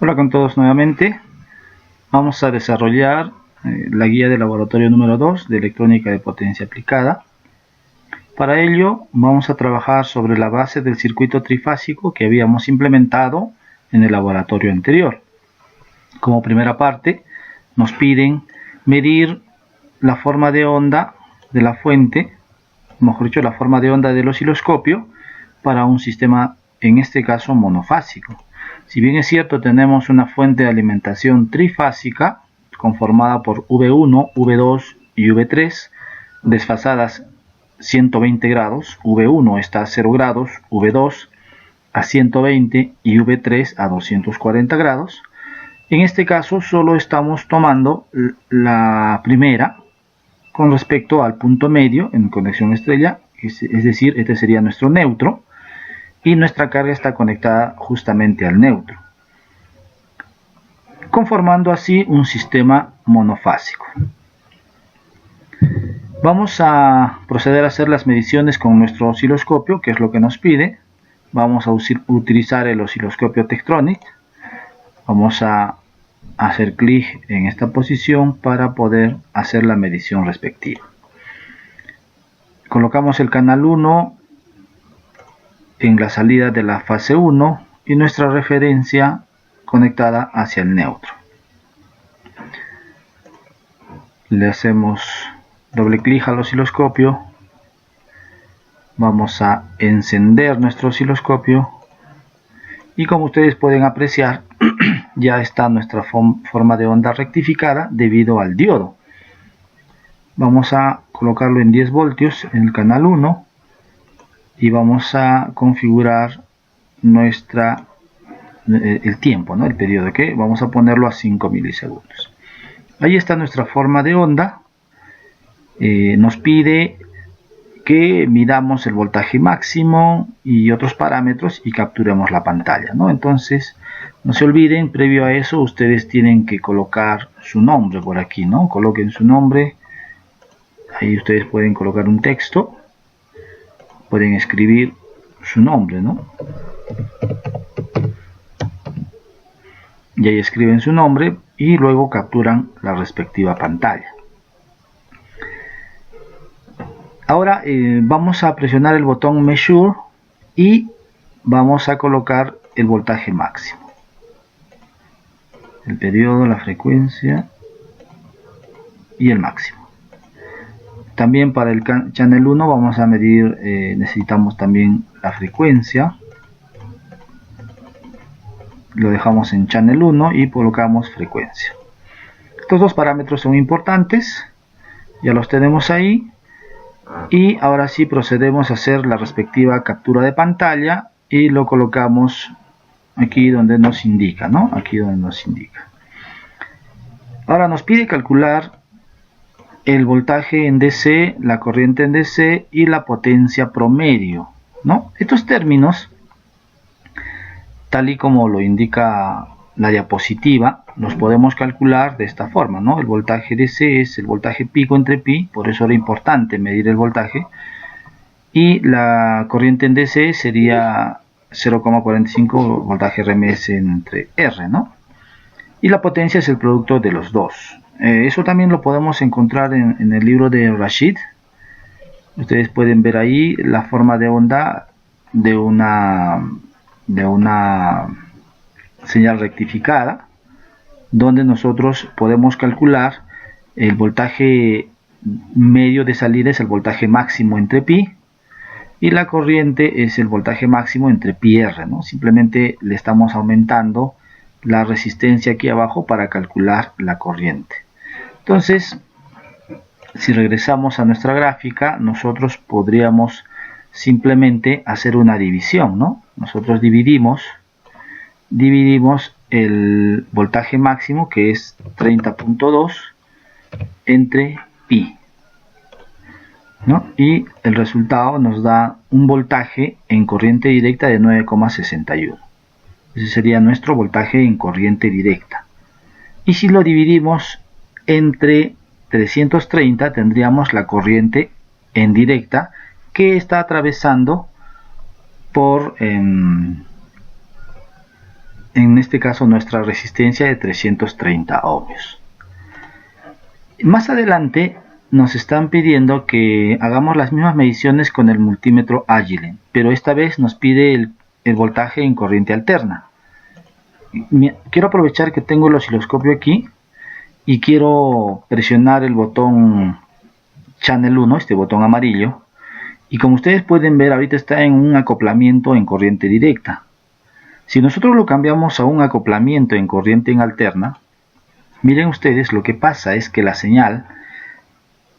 Hola con todos nuevamente. Vamos a desarrollar la guía de laboratorio número 2 de electrónica de potencia aplicada. Para ello vamos a trabajar sobre la base del circuito trifásico que habíamos implementado en el laboratorio anterior. Como primera parte nos piden medir la forma de onda de la fuente, mejor dicho, la forma de onda del osciloscopio para un sistema, en este caso, monofásico. Si bien es cierto, tenemos una fuente de alimentación trifásica conformada por V1, V2 y V3, desfasadas 120 grados. V1 está a 0 grados, V2 a 120 y V3 a 240 grados. En este caso solo estamos tomando la primera con respecto al punto medio en conexión estrella, es decir, este sería nuestro neutro, y nuestra carga está conectada justamente al neutro, conformando así un sistema monofásico. Vamos a proceder a hacer las mediciones con nuestro osciloscopio, que es lo que nos pide. Vamos a utilizar el osciloscopio Tektronix. Vamos a hacer clic en esta posición para poder hacer la medición respectiva. Colocamos el canal 1 en la salida de la fase 1 y nuestra referencia conectada hacia el neutro. Le hacemos doble clic al osciloscopio. Vamos a encender nuestro osciloscopio y, como ustedes pueden apreciar, ya está nuestra forma de onda rectificada debido al diodo. Vamos a colocarlo en 10 voltios en el canal 1 y vamos a configurar el tiempo, ¿no? El periodo, que vamos a ponerlo a 5 milisegundos. Ahí está nuestra forma de onda. Nos pide que midamos el voltaje máximo y otros parámetros y capturemos la pantalla, ¿no? Entonces, no se olviden, previo a eso, ustedes tienen que colocar su nombre por aquí, ¿no? Coloquen su nombre. Ahí ustedes pueden colocar un texto. Pueden escribir su nombre, ¿no? Y ahí escriben su nombre y luego capturan la respectiva pantalla. Ahora vamos a presionar el botón Measure y vamos a colocar el voltaje máximo, el periodo, la frecuencia y el máximo. También para el channel 1 vamos a medir, necesitamos también la frecuencia. Lo dejamos en channel 1 y colocamos frecuencia. Estos dos parámetros son importantes, ya los tenemos ahí. Y ahora sí procedemos a hacer la respectiva captura de pantalla y lo colocamos aquí donde nos indica, ¿no? Aquí donde nos indica. Ahora nos pide calcular el voltaje en DC, la corriente en DC y la potencia promedio, ¿no? Estos términos, tal y como lo indica la diapositiva, los podemos calcular de esta forma, ¿no? El voltaje DC es el voltaje pico entre pi, por eso era importante medir el voltaje, y la corriente en DC sería 0,45 voltaje RMS entre R, ¿no? Y la potencia es el producto de los dos. Eso también lo podemos encontrar en el libro de Rashid. Ustedes pueden ver ahí la forma de onda de una señal rectificada, donde nosotros podemos calcular el voltaje medio de salida es el voltaje máximo entre pi y la corriente es el voltaje máximo entre pi r, ¿no? Simplemente le estamos aumentando la resistencia aquí abajo para calcular la corriente. Entonces, si regresamos a nuestra gráfica, nosotros podríamos simplemente hacer una división, ¿no? Nosotros dividimos el voltaje máximo, que es 30.2, entre pi, ¿no? Y el resultado nos da un voltaje en corriente directa de 9,61. Ese sería nuestro voltaje en corriente directa. Y si lo dividimos entre 330, tendríamos la corriente en directa que está atravesando por en este caso nuestra resistencia de 330 ohmios. Más adelante nos están pidiendo que hagamos las mismas mediciones con el multímetro Agilent, pero esta vez nos pide el voltaje en corriente alterna. Quiero aprovechar que tengo el osciloscopio aquí y quiero presionar el botón Channel 1, este botón amarillo, y como ustedes pueden ver, ahorita está en un acoplamiento en corriente directa. Si nosotros lo cambiamos a un acoplamiento en corriente en alterna, miren ustedes, lo que pasa es que la señal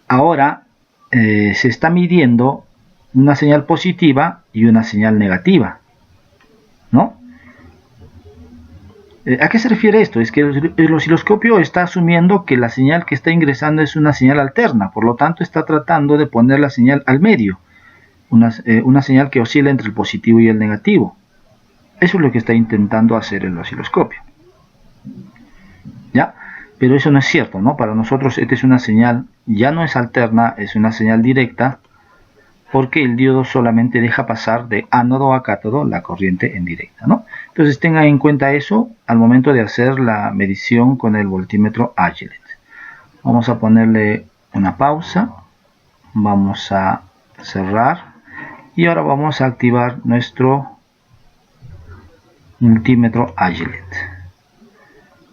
ahora se está midiendo una señal positiva y una señal negativa, ¿no? ¿A qué se refiere esto? Es que el osciloscopio está asumiendo que la señal que está ingresando es una señal alterna, por lo tanto está tratando de poner la señal al medio, una señal que oscila entre el positivo y el negativo. Eso es lo que está intentando hacer el osciloscopio, ¿ya? Pero eso no es cierto, ¿no? Para nosotros esta es una señal, ya no es alterna, es una señal directa, porque el diodo solamente deja pasar de ánodo a cátodo la corriente en directa, ¿no? Entonces tengan en cuenta eso al momento de hacer la medición con el voltímetro Agilent. Vamos a ponerle una pausa, vamos a cerrar y ahora vamos a activar nuestro multímetro Agilent.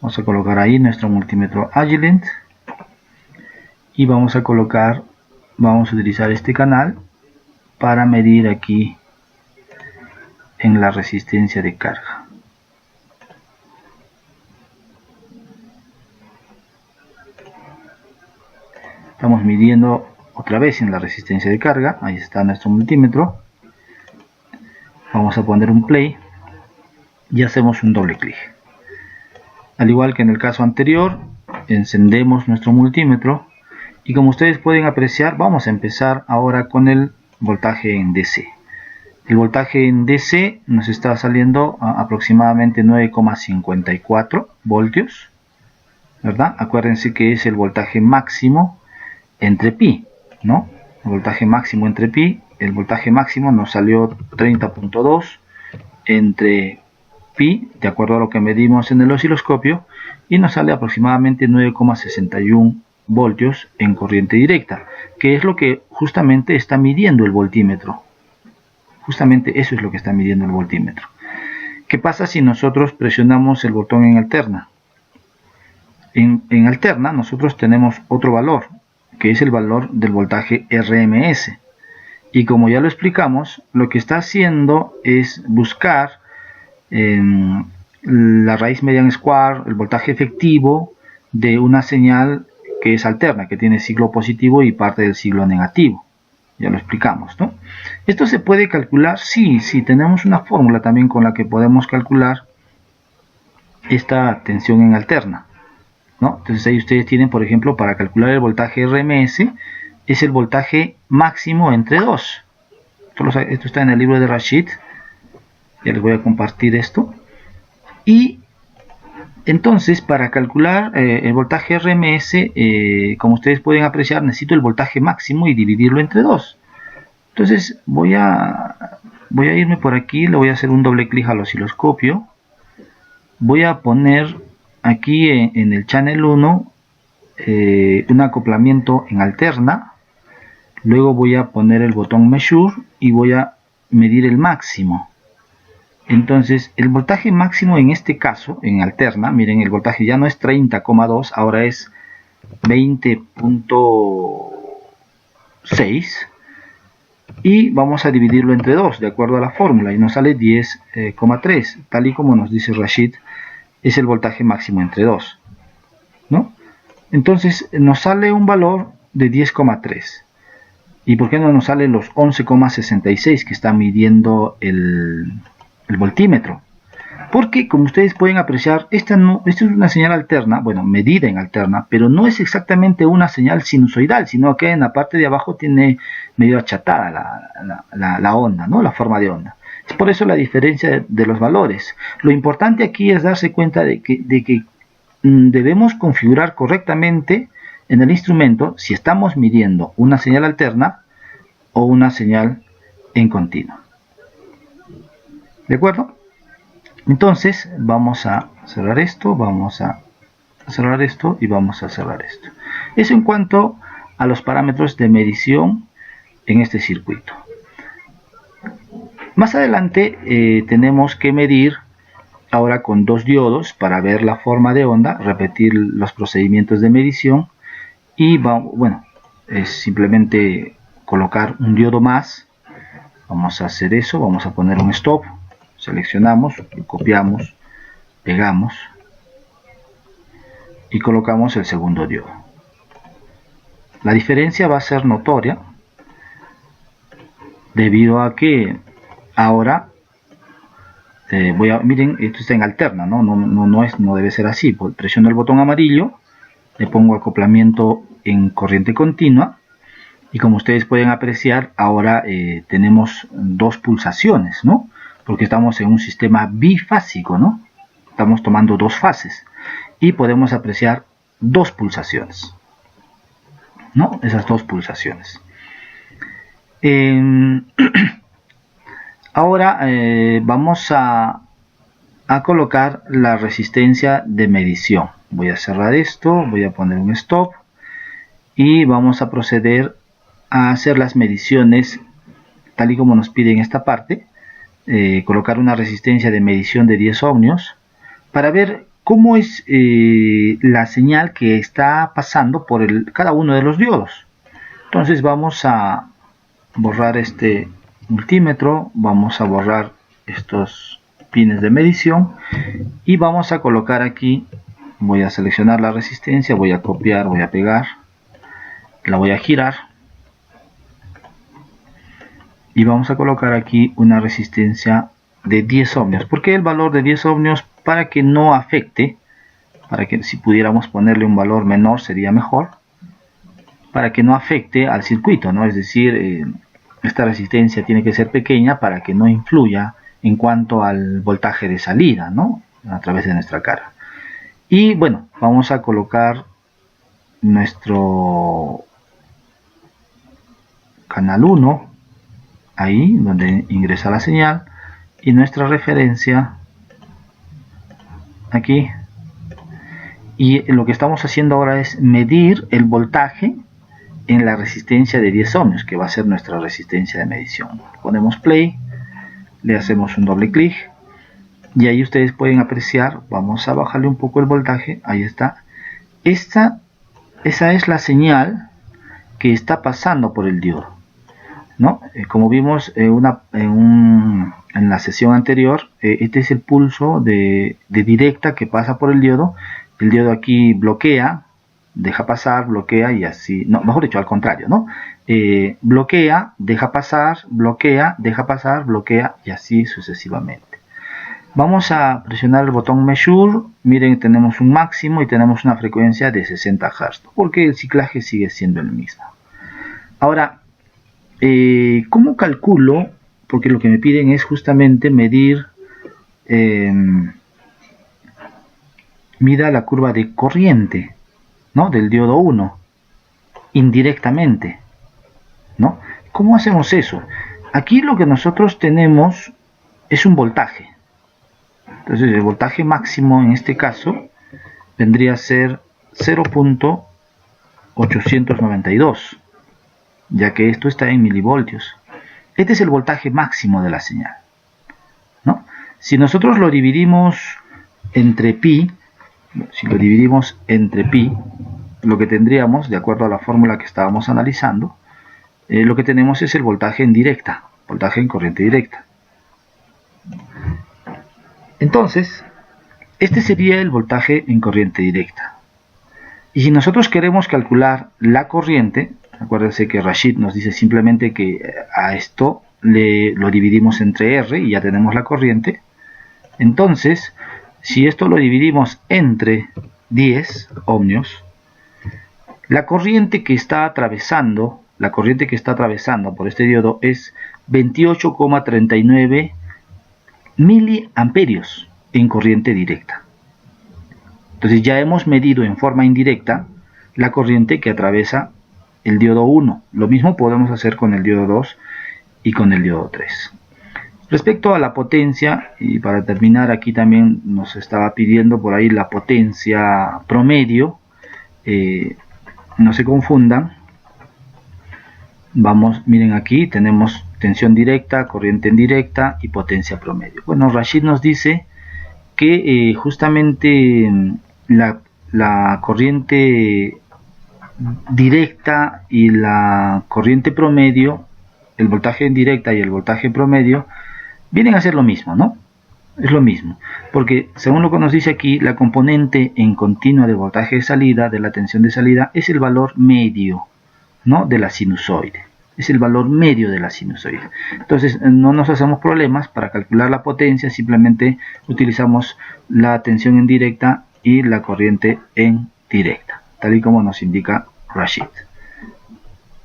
Vamos a colocar ahí nuestro multímetro Agilent y vamos a utilizar este canal para medir aquí en la resistencia de carga. Estamos midiendo otra vez en la resistencia de carga. Ahí está nuestro multímetro. Vamos a poner un play y hacemos un doble clic. Al igual que en el caso anterior, encendemos nuestro multímetro y como ustedes pueden apreciar, vamos a empezar ahora con el voltaje en DC. El voltaje en DC nos está saliendo a aproximadamente 9,54 voltios, ¿verdad? Acuérdense que es el voltaje máximo entre pi, ¿no? El voltaje máximo entre pi, el voltaje máximo nos salió 30.2 entre pi, de acuerdo a lo que medimos en el osciloscopio, y nos sale aproximadamente 9,61 voltios en corriente directa, que es lo que justamente está midiendo el voltímetro. Justamente eso es lo que está midiendo el voltímetro. ¿Qué pasa si nosotros presionamos el botón en alterna? En alterna nosotros tenemos otro valor, que es el valor del voltaje RMS. Y como ya lo explicamos, lo que está haciendo es buscar la raíz median square, el voltaje efectivo de una señal que es alterna, que tiene siglo positivo y parte del siglo negativo. Ya lo explicamos, ¿no? Esto se puede calcular, sí, tenemos una fórmula también con la que podemos calcular esta tensión en alterna, ¿no? Entonces ahí ustedes tienen, por ejemplo, para calcular el voltaje RMS, es el voltaje máximo entre 2. Esto está en el libro de Rashid, ya les voy a compartir esto. Y entonces, para calcular el voltaje RMS, como ustedes pueden apreciar, necesito el voltaje máximo y dividirlo entre 2. Entonces, voy a irme por aquí, le voy a hacer un doble clic al osciloscopio. Voy a poner aquí en el channel 1 un acoplamiento en alterna. Luego voy a poner el botón Measure y voy a medir el máximo. Entonces, el voltaje máximo en este caso, en alterna, miren, el voltaje ya no es 30,2, ahora es 20.6. Y vamos a dividirlo entre 2, de acuerdo a la fórmula, y nos sale 10,3. Tal y como nos dice Rashid, es el voltaje máximo entre 2, ¿no? Entonces, nos sale un valor de 10,3. ¿Y por qué no nos sale los 11,66 que está midiendo el voltímetro? Porque, como ustedes pueden apreciar, esta es una señal alterna, bueno, medida en alterna, pero no es exactamente una señal sinusoidal, sino que en la parte de abajo tiene medio achatada la onda, ¿no? La forma de onda. Es por eso la diferencia de los valores. Lo importante aquí es darse cuenta de que debemos configurar correctamente en el instrumento si estamos midiendo una señal alterna o una señal en continuo. ¿De acuerdo? Entonces vamos a cerrar esto, vamos a cerrar esto y vamos a cerrar esto. Eso en cuanto a los parámetros de medición en este circuito. Más adelante tenemos que medir ahora con dos diodos para ver la forma de onda, repetir los procedimientos de medición y bueno, es simplemente colocar un diodo más. Vamos a hacer eso, vamos a poner un stop, seleccionamos, copiamos, pegamos y colocamos el segundo diodo. La diferencia va a ser notoria debido a que ahora miren, esto está en alterna, no debe ser así. Presiono el botón amarillo, le pongo acoplamiento en corriente continua y como ustedes pueden apreciar ahora tenemos dos pulsaciones, ¿no? Porque estamos en un sistema bifásico, ¿no? Estamos tomando dos fases y podemos apreciar dos pulsaciones, ¿no? Esas dos pulsaciones. Ahora vamos a colocar la resistencia de medición. Voy a cerrar esto, voy a poner un stop y vamos a proceder a hacer las mediciones tal y como nos pide en esta parte. Colocar una resistencia de medición de 10 ohmios para ver cómo es la señal que está pasando por cada uno de los diodos. Entonces vamos a borrar este multímetro, vamos a borrar estos pines de medición y vamos a colocar aquí, voy a seleccionar la resistencia, voy a copiar, voy a pegar, la voy a girar y vamos a colocar aquí una resistencia de 10 ohmios. ¿Por qué el valor de 10 ohmios? Para que no afecte, para que si pudiéramos ponerle un valor menor sería mejor, para que no afecte al circuito, ¿no? Es decir, esta resistencia tiene que ser pequeña para que no influya en cuanto al voltaje de salida, ¿no? A través de nuestra cara. Y bueno, vamos a colocar nuestro canal 1 ahí donde ingresa la señal y nuestra referencia aquí, y lo que estamos haciendo ahora es medir el voltaje en la resistencia de 10 ohmios, que va a ser nuestra resistencia de medición. Ponemos play, le hacemos un doble clic y ahí ustedes pueden apreciar. Vamos a bajarle un poco el voltaje, ahí está. Esa es la señal que está pasando por el diodo, ¿no? Como vimos en la sesión anterior, este es el pulso de directa que pasa por el diodo. El diodo aquí bloquea, deja pasar, bloquea y así, no, mejor dicho, al contrario, ¿no? Bloquea, deja pasar, bloquea, deja pasar, bloquea y así sucesivamente. Vamos a presionar el botón Measure. Miren, tenemos un máximo y tenemos una frecuencia de 60 Hz, porque el ciclaje sigue siendo el mismo. Ahora, ¿cómo calculo? Porque lo que me piden es justamente medir, mida la curva de corriente, ¿no? Del diodo 1, indirectamente, ¿no? ¿Cómo hacemos eso? Aquí lo que nosotros tenemos es un voltaje. Entonces el voltaje máximo en este caso vendría a ser 0.892, ya que esto está en milivoltios. Este es el voltaje máximo de la señal, ¿no? Si nosotros lo dividimos entre pi, lo que tendríamos, de acuerdo a la fórmula que estábamos analizando, lo que tenemos es el voltaje en directa, voltaje en corriente directa. Entonces, este sería el voltaje en corriente directa. Y si nosotros queremos calcular la corriente, acuérdense que Rashid nos dice simplemente que a esto lo dividimos entre R y ya tenemos la corriente. Entonces, si esto lo dividimos entre 10 ohmios, la corriente que está atravesando por este diodo es 28,39 miliamperios en corriente directa. Entonces ya hemos medido en forma indirecta la corriente que atraviesa el diodo 1. Lo mismo podemos hacer con el diodo 2 y con el diodo 3. Respecto a la potencia, y para terminar, aquí también nos estaba pidiendo por ahí la potencia promedio. No se confundan. Vamos, miren, aquí tenemos tensión directa, corriente indirecta y potencia promedio. Bueno, Rashid nos dice que justamente la corriente directa y la corriente promedio, el voltaje indirecta y el voltaje promedio, vienen a ser lo mismo, ¿no? Es lo mismo, porque según lo que nos dice aquí, la componente en continua del voltaje de salida, de la tensión de salida, es el valor medio, ¿no?, de la sinusoide. Es el valor medio de la sinusoide. Entonces no nos hacemos problemas para calcular la potencia, simplemente utilizamos la tensión en directa y la corriente en directa, tal y como nos indica Rashid.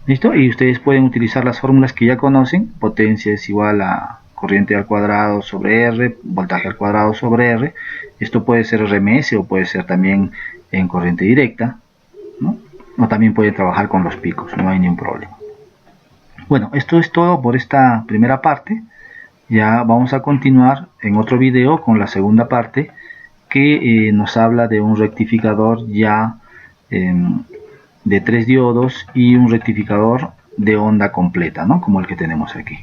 ¿Listo? Y ustedes pueden utilizar las fórmulas que ya conocen. Potencia es igual a corriente al cuadrado sobre R, voltaje al cuadrado sobre R. Esto puede ser RMS o puede ser también en corriente directa, ¿no? O también pueden trabajar con los picos, no hay ningún problema. Bueno, esto es todo por esta primera parte. Ya vamos a continuar en otro video con la segunda parte, que nos habla de un rectificador ya de 3 diodos y un rectificador de onda completa, ¿no?, como el que tenemos aquí.